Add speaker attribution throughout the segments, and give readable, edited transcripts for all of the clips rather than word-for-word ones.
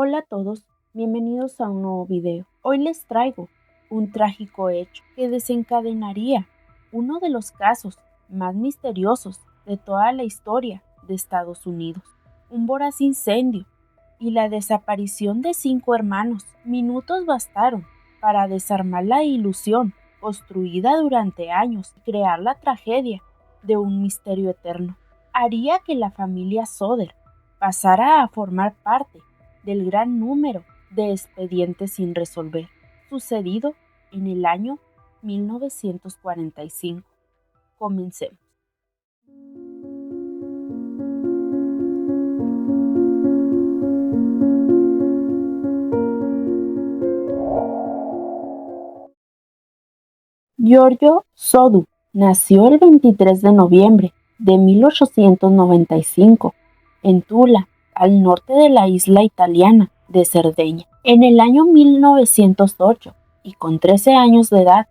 Speaker 1: Hola a todos, bienvenidos a un nuevo video. Hoy les traigo un trágico hecho que desencadenaría uno de los casos más misteriosos de toda la historia de Estados Unidos. Un voraz incendio y la desaparición de 5 hermanos. Minutos bastaron para desarmar la ilusión construida durante años y crear la tragedia de un misterio eterno. Haría que la familia Soder pasara a formar parte del gran número de expedientes sin resolver, sucedido en el año 1945. Comencemos. Giorgio Sodu nació el 23 de noviembre de 1895 en Tula, al norte de la isla italiana de Cerdeña. En el año 1908, y con 13 años de edad,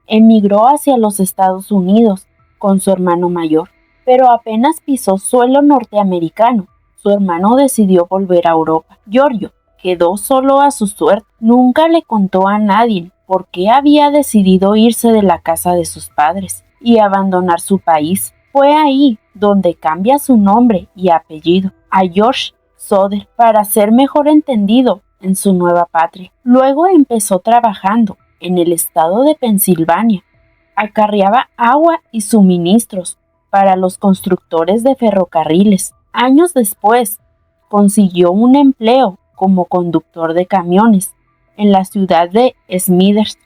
Speaker 1: emigró hacia los Estados Unidos con su hermano mayor. Pero apenas pisó suelo norteamericano, su hermano decidió volver a Europa. Giorgio quedó solo a su suerte. Nunca le contó a nadie por qué había decidido irse de la casa de sus padres y abandonar su país. Fue ahí donde cambia su nombre y apellido a George Soder para ser mejor entendido en su nueva patria. Luego empezó trabajando en el estado de Pensilvania. Acarreaba agua y suministros para los constructores de ferrocarriles. Años después, consiguió un empleo como conductor de camiones en la ciudad de Smithers,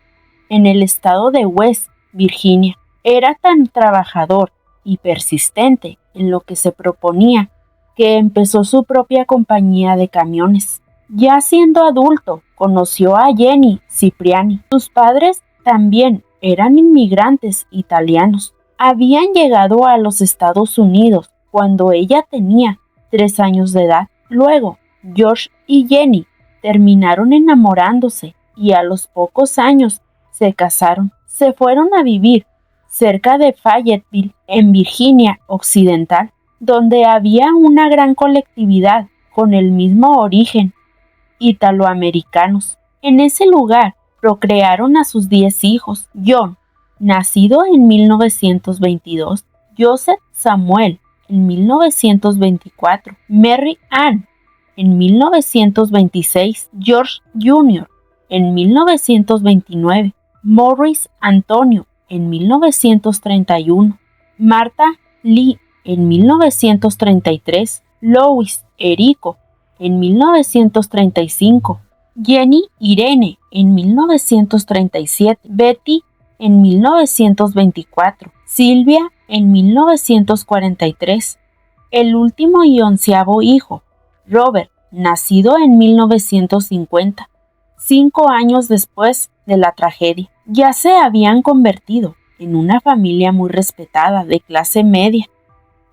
Speaker 1: en el estado de West Virginia. Era tan trabajador y persistente en lo que se proponía que empezó su propia compañía de camiones. Ya siendo adulto, conoció a Jenny Cipriani. Sus padres también eran inmigrantes italianos. Habían llegado a los Estados Unidos cuando ella tenía 3 años de edad. Luego, George y Jenny terminaron enamorándose y a los pocos años se casaron. Se fueron a vivir cerca de Fayetteville, en Virginia Occidental, donde había una gran colectividad con el mismo origen, italoamericanos. En ese lugar procrearon a sus 10 hijos: John, nacido en 1922, Joseph Samuel en 1924, Mary Ann en 1926, George Jr. en 1929, Morris Antonio en 1931, Martha Lee en 1933, Louis Erico en 1935, Jenny Irene en 1937, Betty en 1924, Silvia en 1943. El último y 11º hijo, Robert, nacido en 1950, 5 años después de la tragedia. Ya se habían convertido en una familia muy respetada de clase media.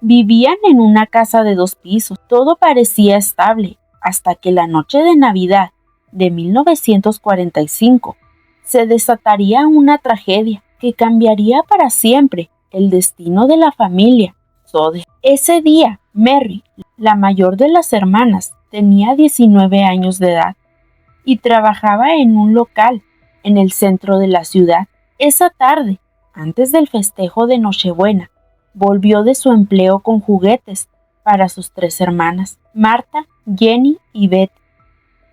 Speaker 1: Vivían en una casa de 2 pisos. Todo parecía estable hasta que la noche de Navidad de 1945 se desataría una tragedia que cambiaría para siempre el destino de la familia Soder. Ese día, Mary, la mayor de las hermanas, tenía 19 años de edad y trabajaba en un local en el centro de la ciudad. Esa tarde, antes del festejo de Nochebuena, volvió de su empleo con juguetes para sus 3 hermanas, Martha, Jenny y Betty.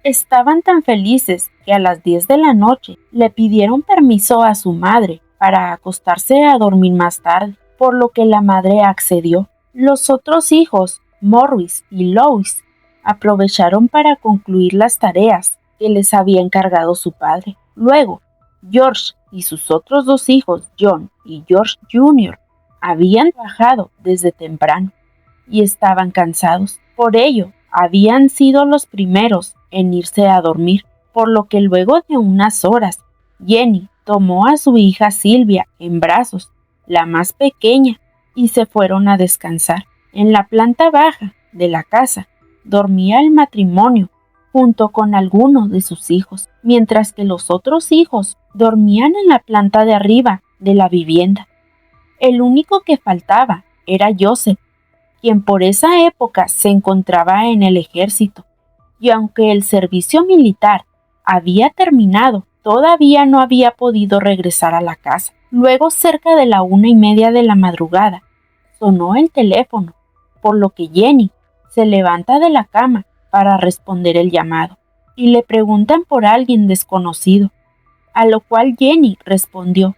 Speaker 1: Estaban tan felices que a las 10 de la noche le pidieron permiso a su madre para acostarse a dormir más tarde, por lo que la madre accedió. Los otros hijos, Morris y Louis, aprovecharon para concluir las tareas que les había encargado su padre. Luego, George y sus otros 2 hijos, John y George Jr., habían trabajado desde temprano y estaban cansados. Por ello, habían sido los primeros en irse a dormir, por lo que luego de unas horas, Jenny tomó a su hija Silvia en brazos, la más pequeña, y se fueron a descansar. En la planta baja de la casa dormía el matrimonio junto con algunos de sus hijos, mientras que los otros hijos dormían en la planta de arriba de la vivienda. El único que faltaba era Joseph, quien por esa época se encontraba en el ejército. y aunque el servicio militar había terminado, todavía no había podido regresar a la casa. Luego, cerca de la 1:30 de la madrugada, sonó el teléfono, por lo que Jenny se levanta de la cama para responder el llamado, y le preguntan por alguien desconocido, a lo cual Jenny respondió: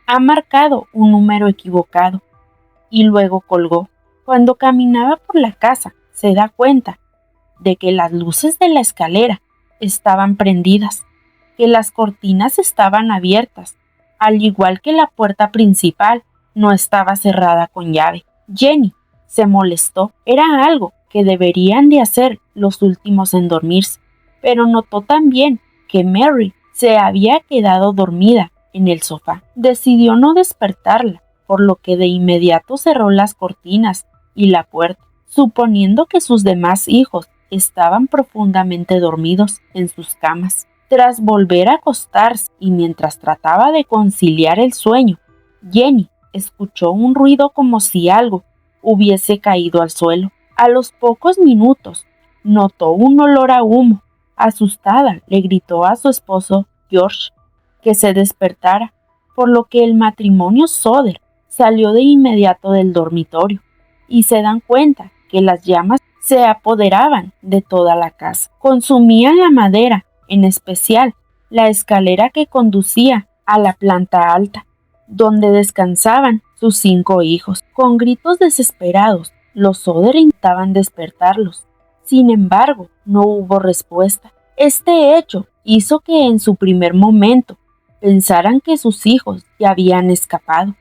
Speaker 1: ha marcado un número equivocado, y luego colgó. Cuando caminaba por la casa, se da cuenta de que las luces de la escalera estaban prendidas, que las cortinas estaban abiertas, al igual que la puerta principal no estaba cerrada con llave. Jenny se molestó. Era algo que deberían de hacer los últimos en dormirse, pero notó también que Mary se había quedado dormida en el sofá. Decidió no despertarla, por lo que de inmediato cerró las cortinas y la puerta, suponiendo que sus demás hijos estaban profundamente dormidos en sus camas. Tras volver a acostarse y mientras trataba de conciliar el sueño, Jenny escuchó un ruido como si algo hubiese caído al suelo. A los pocos minutos notó un olor a humo. Asustada, le gritó a su esposo George que se despertara, por lo que el matrimonio Soder salió de inmediato del dormitorio y se dan cuenta que las llamas se apoderaban de toda la casa. Consumían la madera, en especial la escalera que conducía a la planta alta, donde descansaban sus 5 hijos. Con gritos desesperados, los Soder intentaban despertarlos. Sin embargo, no hubo respuesta. Este hecho hizo que en su primer momento pensaran que sus hijos ya habían escapado.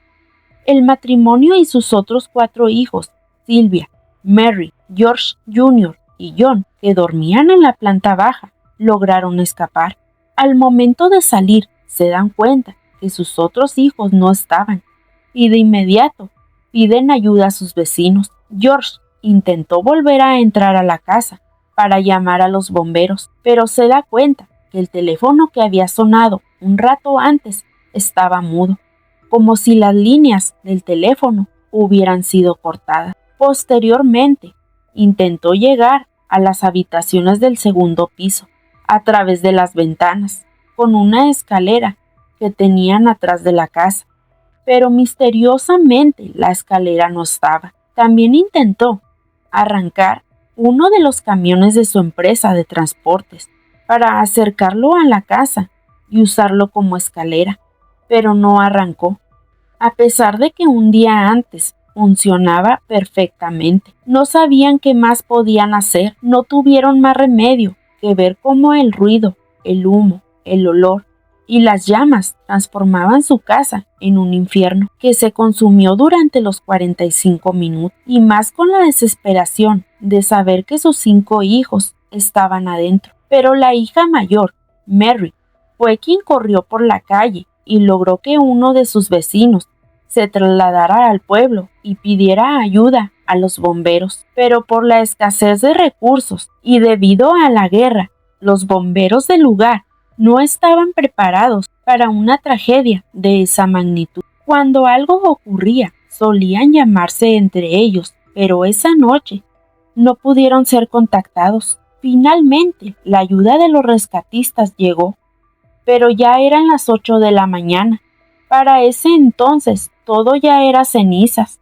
Speaker 1: El matrimonio y sus otros 4 hijos, Sylvia, Mary, George Jr. y John, que dormían en la planta baja, lograron escapar. Al momento de salir, se dan cuenta que sus otros hijos no estaban, y de inmediato piden ayuda a sus vecinos. George intentó volver a entrar a la casa para llamar a los bomberos, pero se da cuenta que el teléfono que había sonado un rato antes estaba mudo, como si las líneas del teléfono hubieran sido cortadas. Posteriormente, intentó llegar a las habitaciones del segundo piso a través de las ventanas, con una escalera que tenían atrás de la casa, pero misteriosamente la escalera no estaba. También intentó arrancar uno de los camiones de su empresa de transportes para acercarlo a la casa y usarlo como escalera, pero no arrancó, a pesar de que un día antes funcionaba perfectamente. No sabían qué más podían hacer, no tuvieron más remedio que ver cómo el ruido, el humo, el olor y las llamas transformaban su casa en un infierno que se consumió durante los 45 minutos, y más con la desesperación de saber que sus 5 hijos estaban adentro. Pero la hija mayor, Mary, fue quien corrió por la calle y logró que uno de sus vecinos se trasladara al pueblo y pidiera ayuda a los bomberos. Pero por la escasez de recursos y debido a la guerra, los bomberos del lugar no estaban preparados para una tragedia de esa magnitud. Cuando algo ocurría, solían llamarse entre ellos, pero esa noche no pudieron ser contactados. Finalmente, la ayuda de los rescatistas llegó, pero ya eran las 8 de la mañana. Para ese entonces, todo ya era cenizas.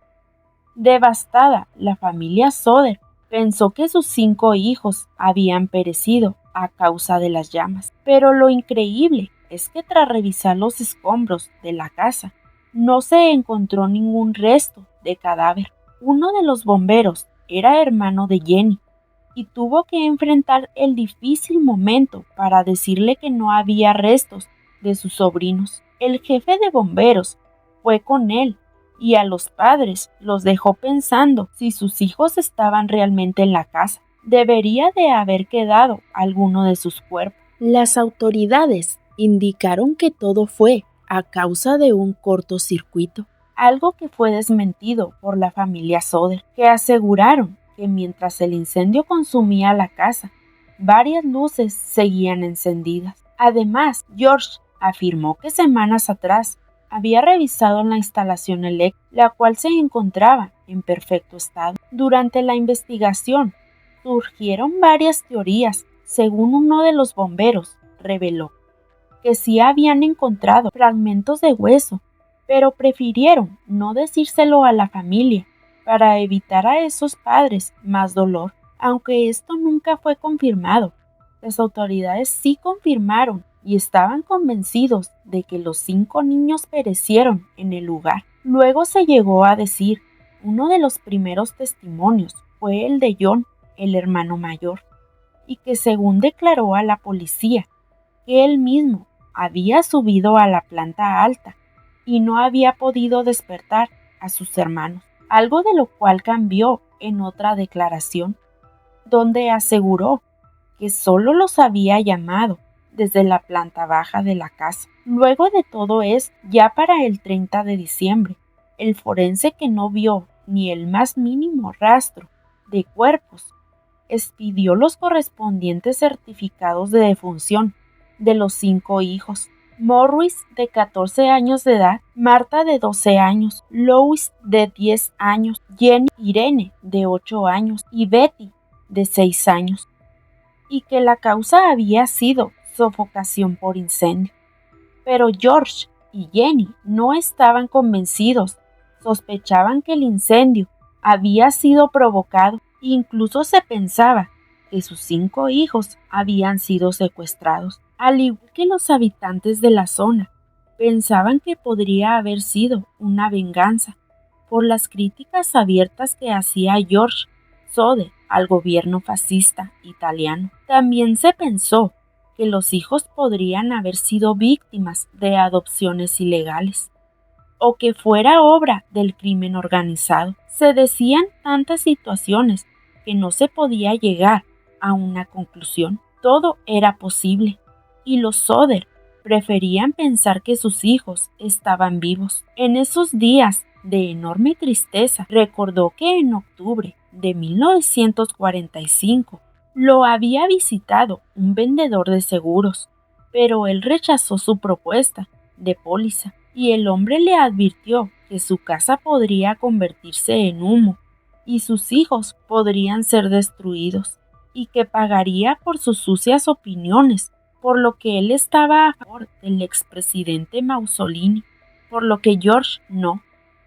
Speaker 1: Devastada, la familia Soder pensó que sus 5 hijos habían perecido a causa de las llamas. Pero lo increíble es que tras revisar los escombros de la casa, no se encontró ningún resto de cadáver. Uno de los bomberos era hermano de Jenny y tuvo que enfrentar el difícil momento para decirle que no había restos de sus sobrinos. El jefe de bomberos fue con él y a los padres los dejó pensando si sus hijos estaban realmente en la casa. Debería de haber quedado alguno de sus cuerpos. Las autoridades indicaron que todo fue a causa de un cortocircuito, algo que fue desmentido por la familia Soder, que aseguraron que mientras el incendio consumía la casa, varias luces seguían encendidas. Además, George afirmó que semanas atrás había revisado la instalación eléctrica, la cual se encontraba en perfecto estado. Durante la investigación, surgieron varias teorías según uno de los bomberos reveló que sí habían encontrado fragmentos de hueso, pero prefirieron no decírselo a la familia para evitar a esos padres más dolor. Aunque esto nunca fue confirmado, las autoridades sí confirmaron y estaban convencidos de que los 5 niños perecieron en el lugar. Luego se llegó a decir, uno de los primeros testimonios fue el de John, el hermano mayor, y que según declaró a la policía, que él mismo había subido a la planta alta y no había podido despertar a sus hermanos, algo de lo cual cambió en otra declaración, donde aseguró que solo los había llamado desde la planta baja de la casa. Luego de todo esto, ya para el 30 de diciembre, el forense que no vio ni el más mínimo rastro de cuerpos expidió los correspondientes certificados de defunción de los 5 hijos. Morris, de 14 años de edad, Marta, de 12 años, Louis, de 10 años, Jenny Irene, de 8 años, y Betty, de 6 años, y que la causa había sido sofocación por incendio. Pero George y Jenny no estaban convencidos, sospechaban que el incendio había sido provocado, incluso se pensaba que sus 5 hijos habían sido secuestrados. Al igual que los habitantes de la zona, pensaban que podría haber sido una venganza por las críticas abiertas que hacía George Soder al gobierno fascista italiano. También se pensó que los hijos podrían haber sido víctimas de adopciones ilegales o que fuera obra del crimen organizado. Se decían tantas situaciones que no se podía llegar a una conclusión. Todo era posible, y los Soder preferían pensar que sus hijos estaban vivos. En esos días de enorme tristeza, recordó que en octubre de 1945 lo había visitado un vendedor de seguros, pero él rechazó su propuesta de póliza y el hombre le advirtió que su casa podría convertirse en humo y sus hijos podrían ser destruidos y que pagaría por sus sucias opiniones, por lo que él estaba a favor del expresidente Mussolini, por lo que George no,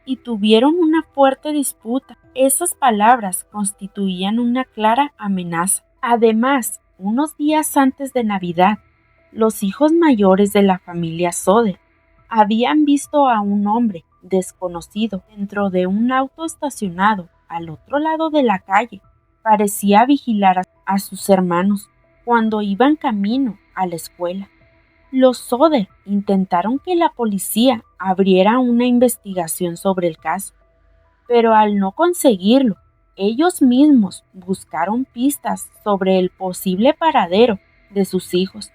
Speaker 1: y tuvieron una fuerte disputa. Esas palabras constituían una clara amenaza. Además, unos días antes de Navidad, los hijos mayores de la familia Soder habían visto a un hombre desconocido dentro de un auto estacionado al otro lado de la calle. Parecía vigilar a sus hermanos cuando iban camino a la escuela. Los Soder intentaron que la policía abriera una investigación sobre el caso, pero al no conseguirlo, ellos mismos buscaron pistas sobre el posible paradero de sus hijos,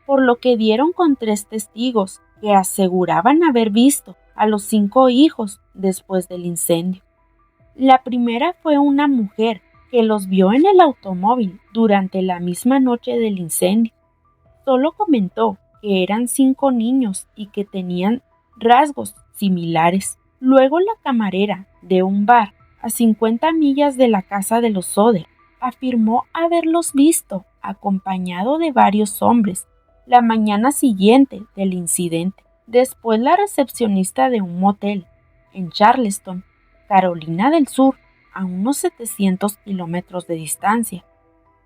Speaker 1: por lo que dieron con 3 testigos que aseguraban haber visto a los 5 hijos después del incendio. La primera fue una mujer que los vio en el automóvil durante la misma noche del incendio. Solo comentó que eran 5 niños y que tenían rasgos similares. Luego la camarera de un bar a 50 millas de la casa de los Soder afirmó haberlos visto acompañado de varios hombres la mañana siguiente del incidente. Después la recepcionista de un motel en Charleston, Carolina del Sur, a unos 700 kilómetros de distancia,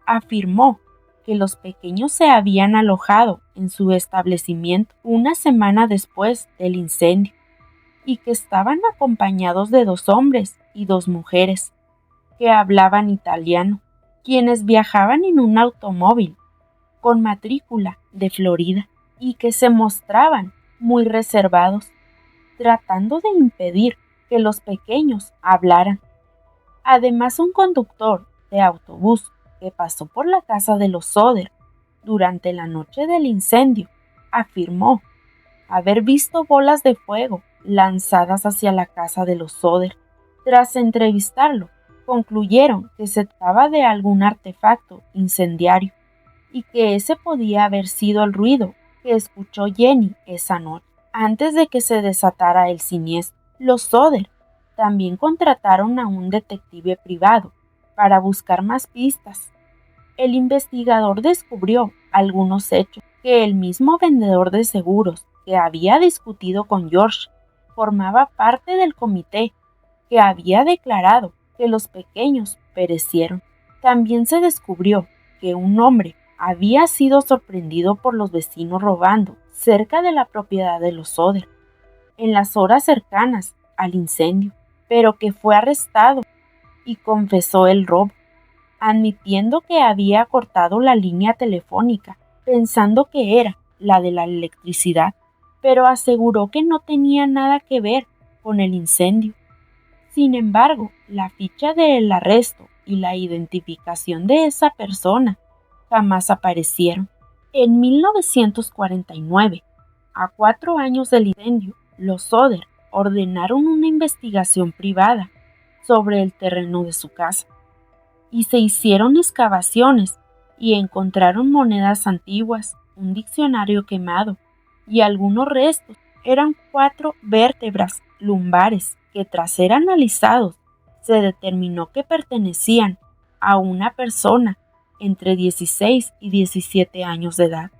Speaker 1: afirmó que los pequeños se habían alojado en su establecimiento una semana después del incendio y que estaban acompañados de 2 hombres y 2 mujeres que hablaban italiano, quienes viajaban en un automóvil con matrícula de Florida y que se mostraban muy reservados, tratando de impedir que los pequeños hablaran. Además, un conductor de autobús que pasó por la casa de los Soder durante la noche del incendio afirmó haber visto bolas de fuego lanzadas hacia la casa de los Soder. Tras entrevistarlo, concluyeron que se trataba de algún artefacto incendiario y que ese podía haber sido el ruido que escuchó Jenny esa noche, antes de que se desatara el siniestro. Los Soder también contrataron a un detective privado para buscar más pistas, El investigador descubrió algunos hechos que el mismo vendedor de seguros que había discutido con George formaba parte del comité que había declarado que los pequeños perecieron. También se descubrió que un hombre había sido sorprendido por los vecinos robando cerca de la propiedad de los Soder en las horas cercanas al incendio, pero que fue arrestado y confesó el robo, admitiendo que había cortado la línea telefónica, pensando que era la de la electricidad, pero aseguró que no tenía nada que ver con el incendio. Sin embargo, la ficha del arresto y la identificación de esa persona jamás aparecieron. En 1949, a 4 años del incendio, los Soder ordenaron una investigación privada sobre el terreno de su casa y se hicieron excavaciones y encontraron monedas antiguas, un diccionario quemado y algunos restos. Eran 4 vértebras lumbares que, tras ser analizados, se determinó que pertenecían a una persona entre 16 y 17 años de edad,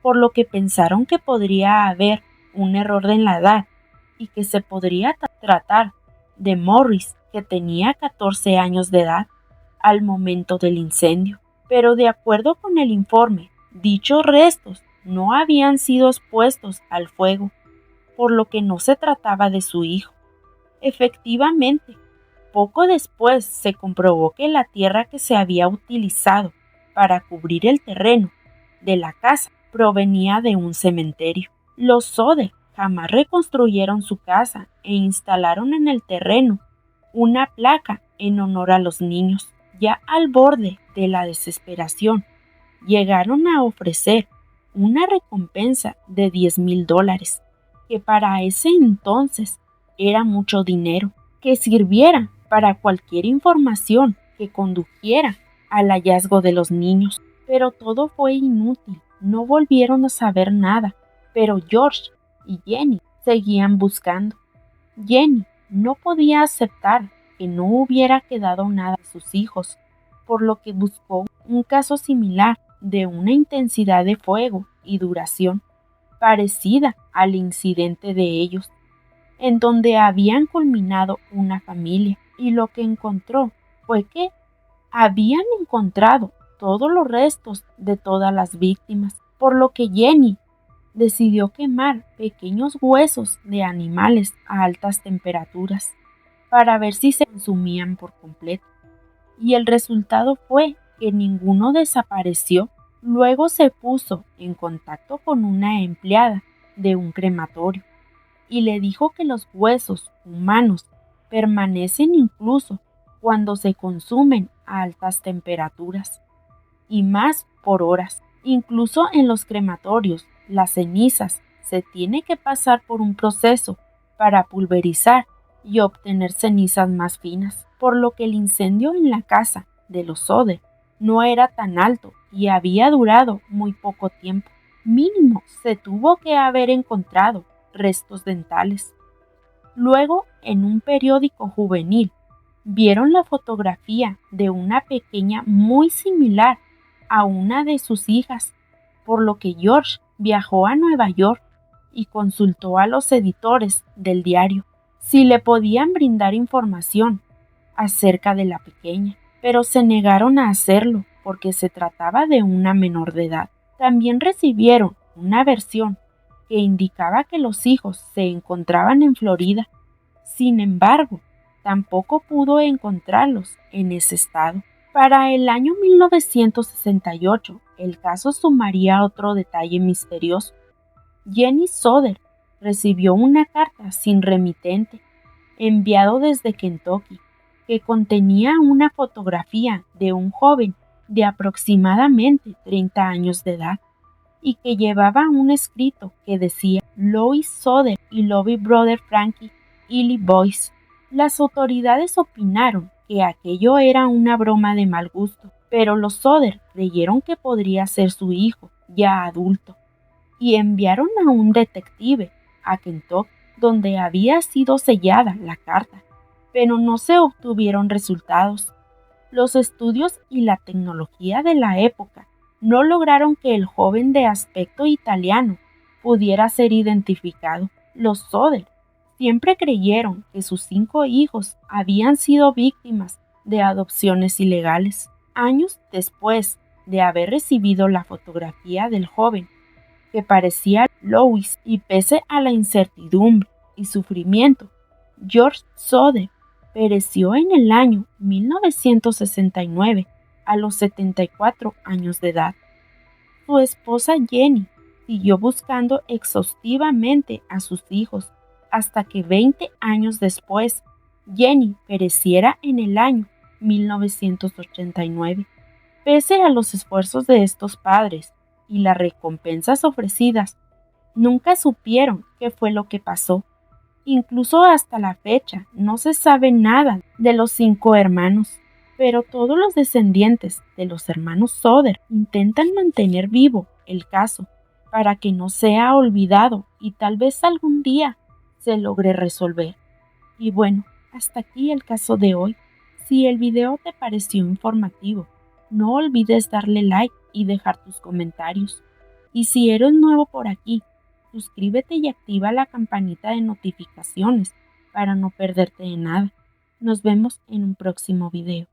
Speaker 1: por lo que pensaron que podría haber un error en la edad y que se podría tratar de Morris, que tenía 14 años de edad al momento del incendio. Pero de acuerdo con el informe, dichos restos no habían sido expuestos al fuego, por lo que no se trataba de su hijo. Efectivamente, poco después se comprobó que la tierra que se había utilizado para cubrir el terreno de la casa provenía de un cementerio. Los Soder jamás reconstruyeron su casa e instalaron en el terreno una placa en honor a los niños. Ya al borde de la desesperación, llegaron a ofrecer una recompensa de $10,000, que para ese entonces era mucho dinero, que sirviera para cualquier información que condujera al hallazgo de los niños. Pero todo fue inútil, no volvieron a saber nada, pero George y Jenny seguían buscando. Jenny no podía aceptar que no hubiera quedado nada a sus hijos, por lo que buscó un caso similar de una intensidad de fuego y duración parecida al incidente de ellos, en donde habían culminado una familia, y lo que encontró fue que habían encontrado todos los restos de todas las víctimas, por lo que Jenny decidió quemar pequeños huesos de animales a altas temperaturas para ver si se consumían por completo, y el resultado fue que ninguno desapareció. Luego se puso en contacto con una empleada de un crematorio y le dijo que los huesos humanos permanecen incluso cuando se consumen a altas temperaturas y más por horas. Incluso en los crematorios, las cenizas se tiene que pasar por un proceso para pulverizar y obtener cenizas más finas, por lo que el incendio en la casa de los Soder no era tan alto y había durado muy poco tiempo. Mínimo se tuvo que haber encontrado restos dentales. Luego, en un periódico juvenil, vieron la fotografía de una pequeña muy similar a una de sus hijas, por lo que George viajó a Nueva York y consultó a los editores del diario si le podían brindar información acerca de la pequeña, pero se negaron a hacerlo porque se trataba de una menor de edad. También recibieron una versión que indicaba que los hijos se encontraban en Florida. Sin embargo, tampoco pudo encontrarlos en ese estado. Para el año 1968, el caso sumaría otro detalle misterioso. Jenny Soder recibió una carta sin remitente, enviado desde Kentucky, que contenía una fotografía de un joven de aproximadamente 30 años de edad y que llevaba un escrito que decía Lois Soder y Lovey Brother Frankie Ely Boys. Las autoridades opinaron que aquello era una broma de mal gusto, pero los Soder creyeron que podría ser su hijo, ya adulto, y enviaron a un detective a Kentucky, donde había sido sellada la carta, pero no se obtuvieron resultados. Los estudios y la tecnología de la época no lograron que el joven de aspecto italiano pudiera ser identificado. Los Soder siempre creyeron que sus 5 hijos habían sido víctimas de adopciones ilegales. Años después de haber recibido la fotografía del joven, que parecía Louis, y pese a la incertidumbre y sufrimiento, George Soder pereció en el año 1969 a los 74 años de edad. Su esposa Jenny siguió buscando exhaustivamente a sus hijos hasta que 20 años después Jenny pereciera en el año 1989. Pese a los esfuerzos de estos padres y las recompensas ofrecidas, nunca supieron qué fue lo que pasó. Incluso hasta la fecha no se sabe nada de los 5 hermanos, pero todos los descendientes de los hermanos Soder intentan mantener vivo el caso para que no sea olvidado y tal vez algún día se logre resolver. Y bueno, hasta aquí el caso de hoy. Si el video te pareció informativo, no olvides darle like y dejar tus comentarios. Y si eres nuevo por aquí, suscríbete y activa la campanita de notificaciones para no perderte de nada. Nos vemos en un próximo video.